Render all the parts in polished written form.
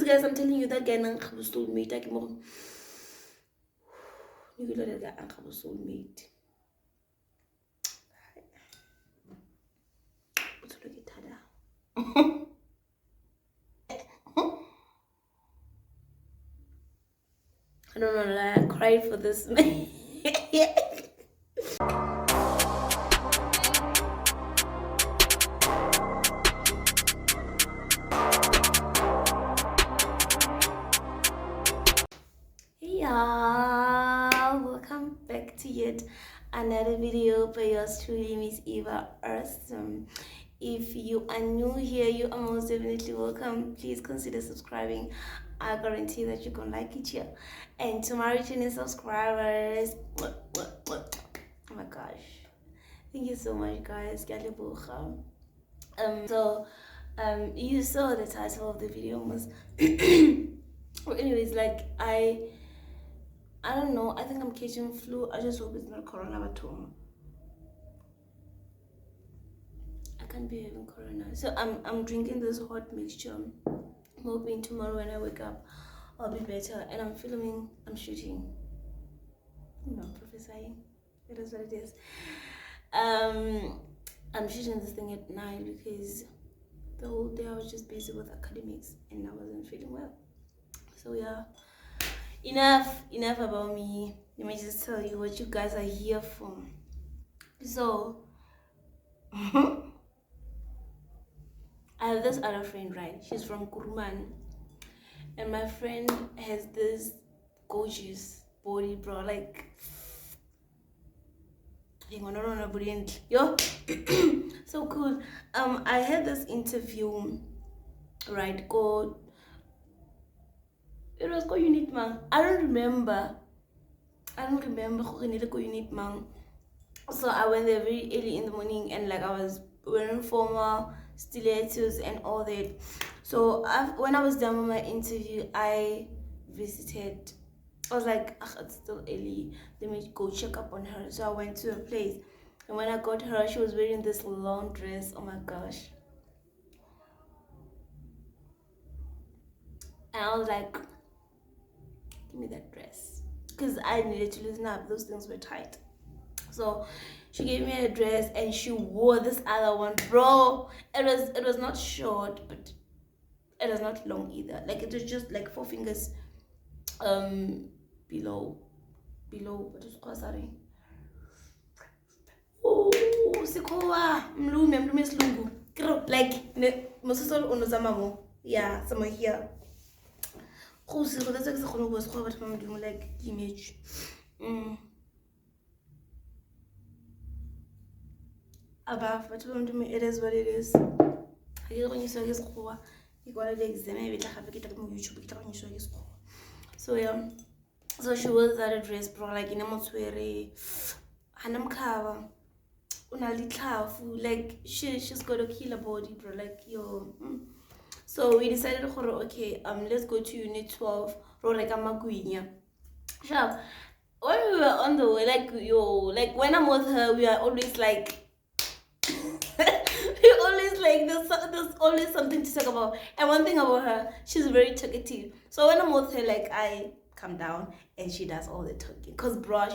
guys, I'm telling you that guy nang khabo soulmate ke mo. You go that guy khabo soulmate. What's look at that? I don't know, like, I cried for this man. Yeah, welcome back to yet another video by yours truly, Miss Eva Awesome. If you are new here, you are most definitely welcome. Please consider subscribing. I guarantee that you're gonna like it here. And to my returning subscribers, oh my gosh, thank you so much, guys. You saw the title of the video was well, anyways, like I don't know, I think I'm catching flu. I just hope it's not corona at home. I can't be having corona. So I'm drinking this hot mixture. I'm hoping tomorrow when I wake up I'll be better. And I'm shooting. I'm prophesying. It is what it is. I'm shooting this thing at 9 because the whole day I was just busy with academics and I wasn't feeling well. So yeah, enough about me. Let me just tell you what you guys are here for. So I have this other friend, right? She's from Kuruman, and my friend has this gorgeous body, bro. Like, yo, so cool. I had this interview, right? It was called Unit Man. I don't remember who needed go Unit Man. So I went there very early in the morning, and like I was wearing formal stilettos and all that. So when I was done with my interview, I was like, it's still early, let me go check up on her. So I went to her place, and when I got her, she was wearing this long dress. Oh my gosh. And I was like, give me that dress, because I needed to loosen up. Those things were tight. So she gave me a dress, and she wore this other one, bro. It was not short, but it was not long either. Like, it was just like 4 fingers below, but it's sorry. Oh, sikowa mlume silungu, like mososol onozamamo. Yeah, somewhere here. That's like image. Above, but it is what it is. So yeah, so she was that dress, bro, like in a motswere hanam cover like she's got a killer body, bro, like yo. So we decided, okay, let's go to unit 12. Sure. When we were on the way, like when I'm with her, we are always like we always like there's always something to talk about. And one thing about her, she's very talkative. So when I'm with her, like I calm down and she does all the talking. Cause bro, I'm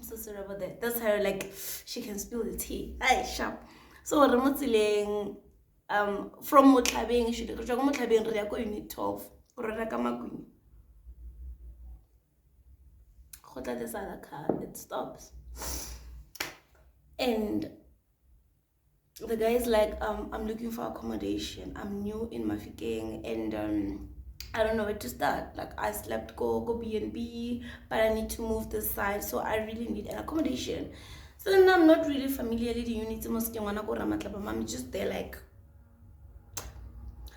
so sorry about that. That's her, like she can spill the tea. Aye, sharp. So Ramotsileng from Motlabeng, she go unit 12. This other car, it stops. And the guy is like, I'm looking for accommodation. I'm new in Mafikeng, and I don't know where to start. Like, I slept go B&B, but I need to move this side, so I really need an accommodation. So then I'm not really familiar with the unit. I'm just there, like.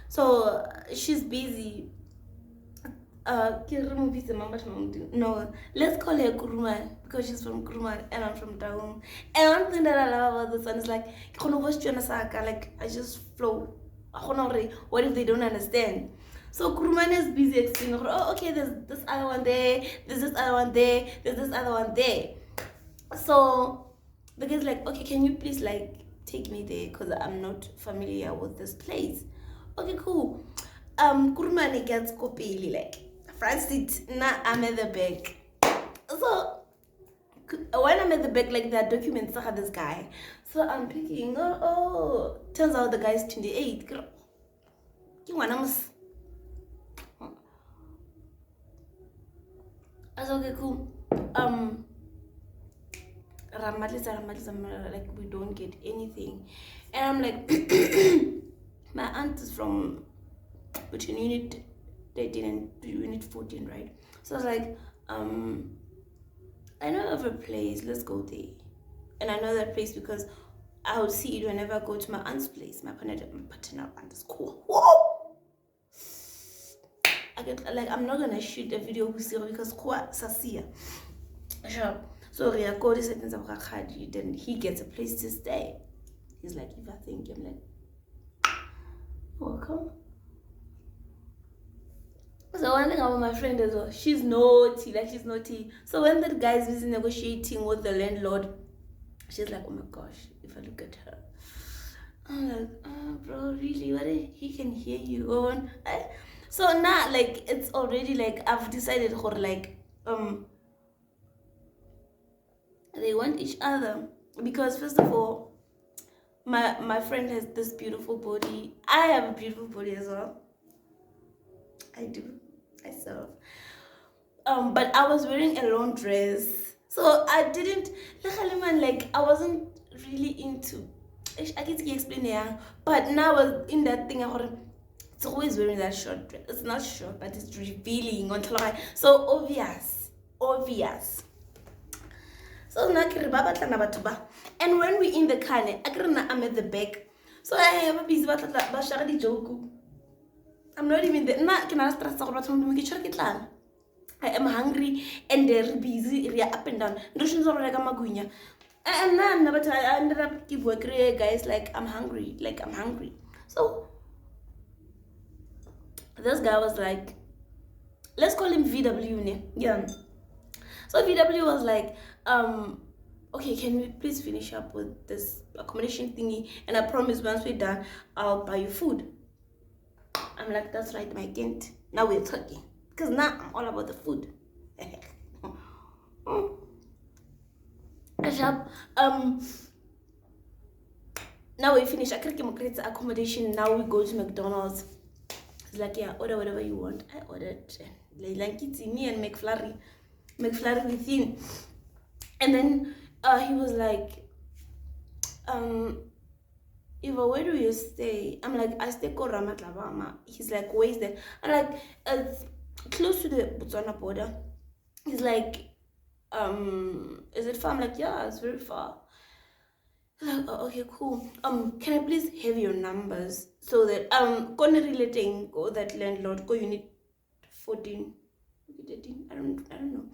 So she's busy. No, let's call her Kuruman because she's from Kuruman and I'm from Daum. And one thing that I love about this one is like, I just flow. What if they don't understand? So Kuruman is busy explaining, oh, okay, there's this other one there, there's this other one there, there's this other one there. So the guy's like, okay, can you please like take me there because I'm not familiar with this place. Okay, cool. Kurumani gets kopili, like front seat, now I'm at the back. So when I'm at the back, like there are documents of this guy. So I'm picking, turns out the guy's 28. I was okay, cool. Like we don't get anything. And I'm like, my aunt is from between unit 13 and unit 14, right? So I was like, I know of a place, let's go there. And I know that place because I would see it whenever I go to my aunt's place. My paternal aunt is cool. Whoa! I get like, I'm not gonna shoot a video with Siri because kwa sasia. Sure. So we are going to settings of Rakadi, then he gets a place to stay. He's like, if I think, I'm like, welcome. So one thing about my friend as well, she's naughty, like she's naughty. So when that guy is busy negotiating with the landlord, she's like, oh my gosh, if I look at her, I'm like, oh bro, really? What if he can hear you on? So now, like, it's already like I've decided for like they want each other because first of all, my friend has this beautiful body. I have a beautiful body as well. I do. I serve. But I was wearing a long dress, so I didn't like I wasn't really into. I can't explain it, but now I was in that thing. It's always wearing that short dress. It's not short, but it's revealing on top. So obvious. So and when we in the car, I'm at the back. So I have a busy about joke. I'm not even there. I am hungry and they're busy. They're up and down. And then I ended up keep working, guys. Like I'm hungry. So this guy was like, let's call him VW. Yeah. So VW was like, okay, can we please finish up with this accommodation thingy? And I promise once we're done, I'll buy you food. I'm like, that's right, my Kent. Now we're talking. Because now I'm all about the food. Now we finish. I can't get accommodation. Now we go to McDonald's. It's like, yeah, order whatever you want. I ordered like it's me and McFlurry within. And then he was like, Eva, where do you stay? I'm like, I stay called Ramatlabama. He's like, where is that? I'm like, it's close to the Botswana border. He's like, is it far? I'm like, yeah, it's very far. He's like, oh, okay, cool. Can I please have your numbers so that gonna relating go that landlord go unit 14, 13, I don't know.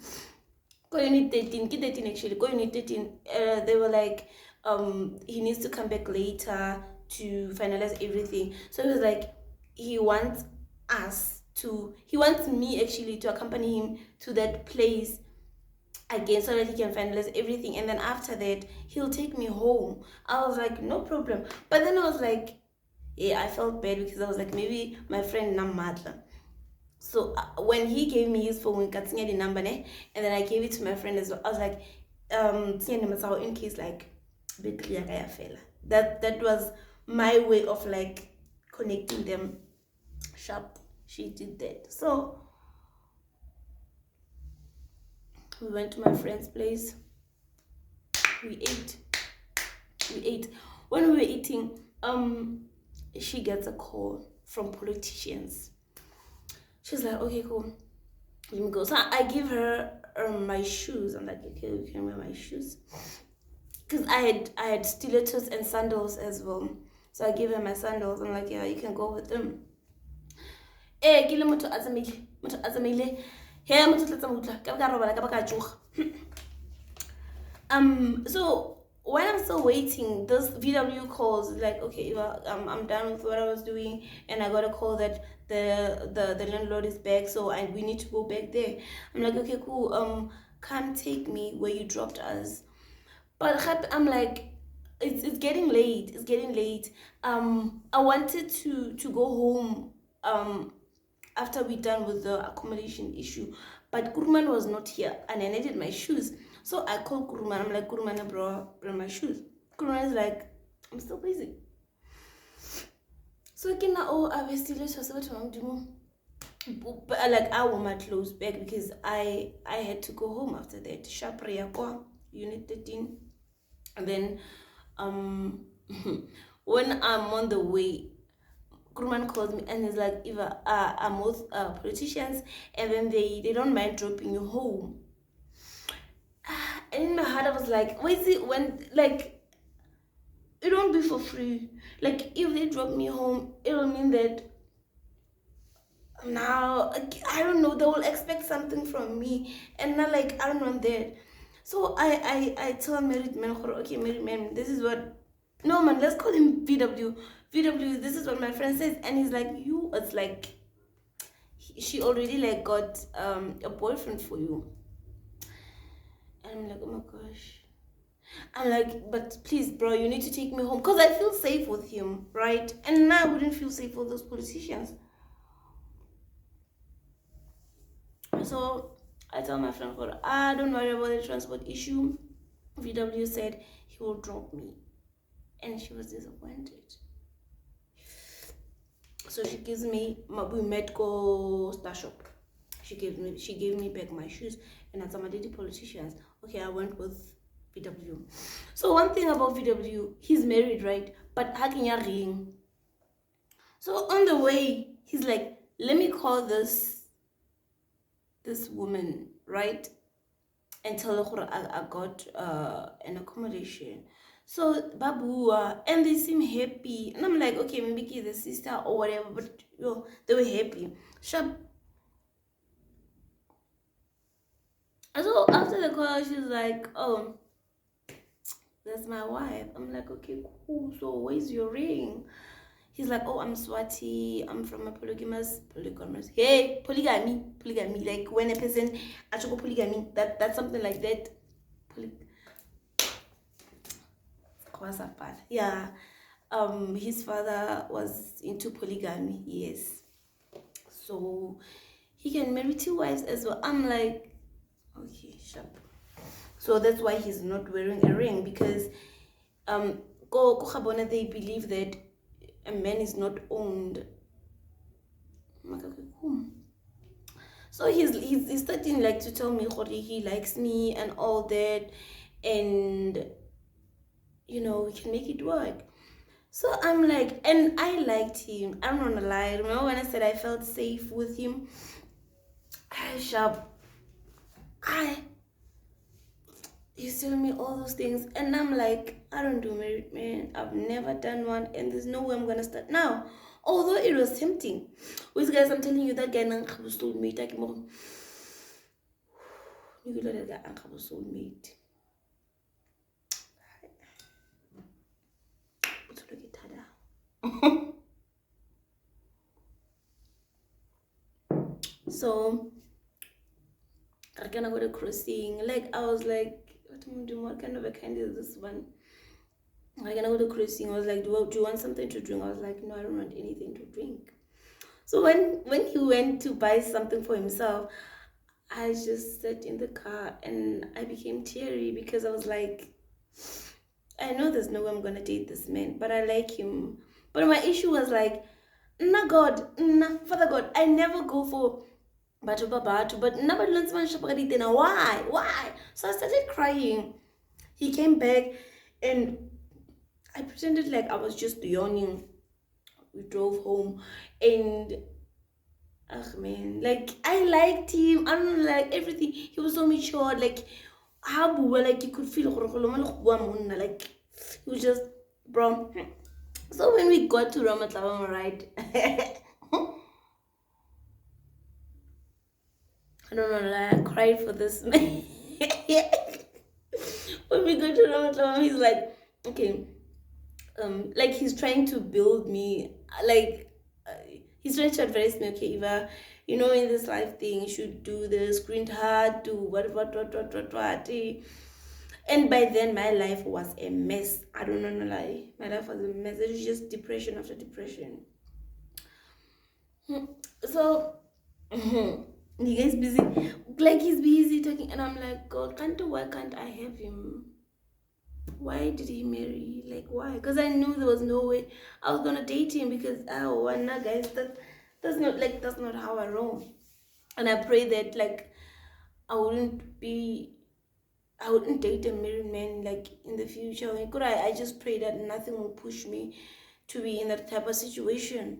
Go unit 13, get 13 actually. Go unit 13. They were like, he needs to come back later to finalize everything. So he was like, he wants me actually to accompany him to that place again so that he can finalize everything, and then after that he'll take me home. I was like, no problem. But then I was like, yeah, I felt bad because I was like, maybe my friend Namatla. So when he gave me his phone, the number, and then I gave it to my friend as well. I was like, in case like that was my way of like connecting them sharp. She did that. So we went to my friend's place. We ate. When we were eating, she gets a call from politicians. She's like, okay, cool, let me go. So I give her my shoes. I'm like, okay, you can wear my shoes, because I had stilettos and sandals as well. So I give her my sandals. I'm like, yeah, you can go with them. So when I'm still waiting, this VW calls like, okay, I'm done with what I was doing, and I got a call that the landlord is back, so we need to go back there. I'm like, okay, cool. Come take me where you dropped us. But I'm like, it's getting late. It's getting late. I wanted to go home after we done with the accommodation issue, but Kurman was not here and I needed my shoes. So I called Kurman. I'm like, Kurman, bro, my shoes. Kurman is like, I'm still busy. So I was still like I wore my clothes back because I had to go home after that. Shapra yakwa, unit 13. And then when I'm on the way, Kurman calls me and he's like, Eva, I'm both politicians, and then they don't mind dropping you home. And in my heart I was like, wait, see, when like it won't be for free. Like if they drop me home, it'll mean that now I don't know, they will expect something from me, and not like I don't want that. So I tell married man, okay, married man, this is what, no man, let's call him VW. This is what my friend says, and he's like, you, it's like she already like got a boyfriend for you. And I'm like, oh my gosh. I'm like, but please, bro, you need to take me home because I feel safe with him, right? And now I wouldn't feel safe with those politicians. So I tell my friend, don't worry about the transport issue. VW said he will drop me, and she was disappointed. So she gives me we met go star shop. She gave me back my shoes, and at some of the politicians. Okay, I went with VW. So one thing about VW, he's married, right? But how can you ring? So on the way, he's like, let me call this woman, right? And tell her I got an accommodation. So babua, and they seem happy, and I'm like, okay, maybe he's the sister or whatever, but they were happy. Sharp. So after the call, she's like, oh, that's my wife. I'm like, okay, cool. So where's your ring? He's like, oh, I'm Swati. I'm from a polygamous. Hey, polygamy. Like when a person actually polygamy, that's something like that. Yeah. His father was into polygamy. Yes. So he can marry 2 wives as well. I'm like, okay, sharp. So that's why he's not wearing a ring, because they believe that a man is not owned. I'm like, okay, cool. So he's starting like to tell me he likes me and all that, and we can make it work. So I'm like, and I liked him. I don't want to lie. Remember when I said I felt safe with him? He's telling me all those things, and I'm like, I don't do married men. I've never done one, and there's no way I'm gonna start now. Although it was tempting. With guys, I'm telling you, that guy was soulmate. You know that guy was soulmate. So I kind of got a crossing. Like I was like, what kind of a candy is this one? I kind of got a crossing. I was like, do you want something to drink? I was like, no, I don't want anything to drink. So when he went to buy something for himself, I just sat in the car and I became teary because I was like, I know there's no way I'm gonna date this man, but I like him. But my issue was like, nah, God, nah, Father God, I never go for but nobody learns why? So I started crying. He came back and I pretended like I was just yawning. We drove home and man, like I liked him. I don't know, like everything. He was so mature, like how like you could feel like he was just bro. So when we got to Ramatlavam, right? I don't know, like, I cried for this man. When we go to Ramadan, he's like, okay, like he's trying to build me, like he's trying to advise me, okay, Eva, in this life thing, you should do this, grind hard, do what. And by then my life was a mess. I don't know, no lie, my life was a mess. It was just depression after depression. So the guy's busy, like he's busy talking, and I'm like, God, why can't I have him? Why did he marry? Like, why? Because I knew there was no way I was gonna date him, because nah, guys, that's not how I roll. And I pray that like I wouldn't date a married man like in the future. Could I just pray that nothing will push me to be in that type of situation.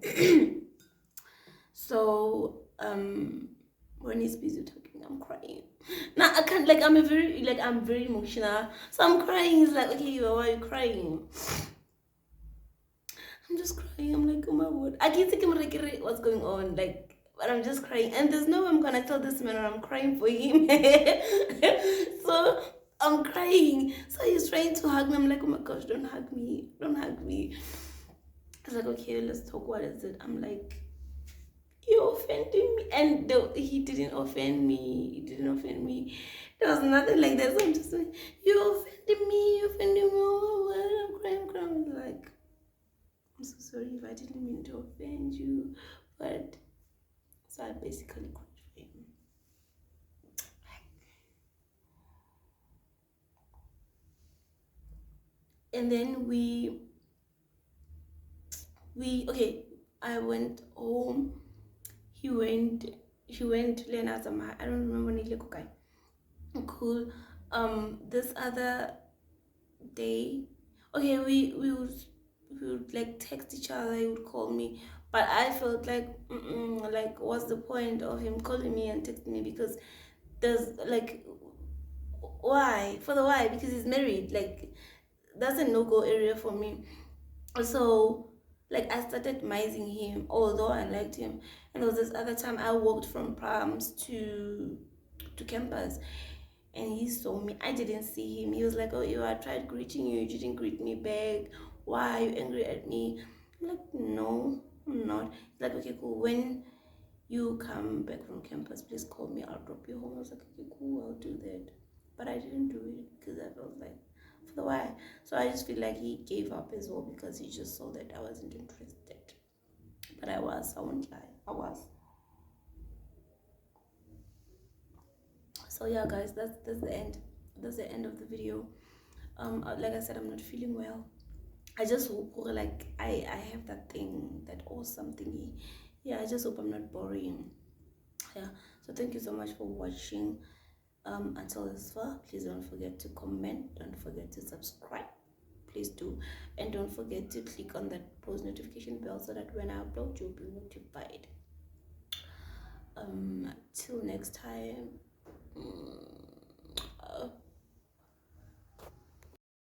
So when he's busy talking, I'm crying. Now I can't, like, I'm very emotional. So I'm crying. He's like, okay, why are you crying? I'm just crying. I'm like, oh my word. I can't think what's going on. Like, but I'm just crying. And there's no way I'm gonna tell this man I'm crying for him. So I'm crying. So he's trying to hug me. I'm like, oh my gosh, don't hug me. Don't hug me. He's like, okay, let's talk. What is it? I'm like, you're offending me. And he didn't offend me. He didn't offend me. There was nothing like that. So I'm just like, you're offending me. You're offending me. Oh, I'm crying, I'm crying. He's like, I'm so sorry if I didn't mean to offend you. But so I basically cried for him. And then okay, I went home. He went Lenazama. I don't remember Nile guy. Cool. This other day, okay, we would like text each other. He would call me, but I felt like like, what's the point of him calling me and texting me? Because there's like, why? For the why? Because he's married. Like, that's a no-go area for me. So like I started mising him, although I liked him. And there was this other time I walked from Prams to campus, and he saw me. I didn't see him. He was like, oh, I tried greeting you, you didn't greet me back. Why are you angry at me? I'm like, no, I'm not. He's like, okay, cool, when you come back from campus, please call me, I'll drop you home. I was like, okay, cool, I'll do that. But I didn't do it because I felt like, for the why. So I just feel like he gave up as well, because he just saw that I wasn't interested. But I won't lie, I was. So yeah, guys, that's the end. That's the end of the video. Like I said, I'm not feeling well. I just hope, like, I have that thing, that awesome thingy. Yeah, I just hope I'm not boring. Yeah, so thank you so much for watching. Until this far, please don't forget to comment, don't forget to subscribe, please do, and don't forget to click on that post notification bell so that when I upload, you'll be notified. Till next time.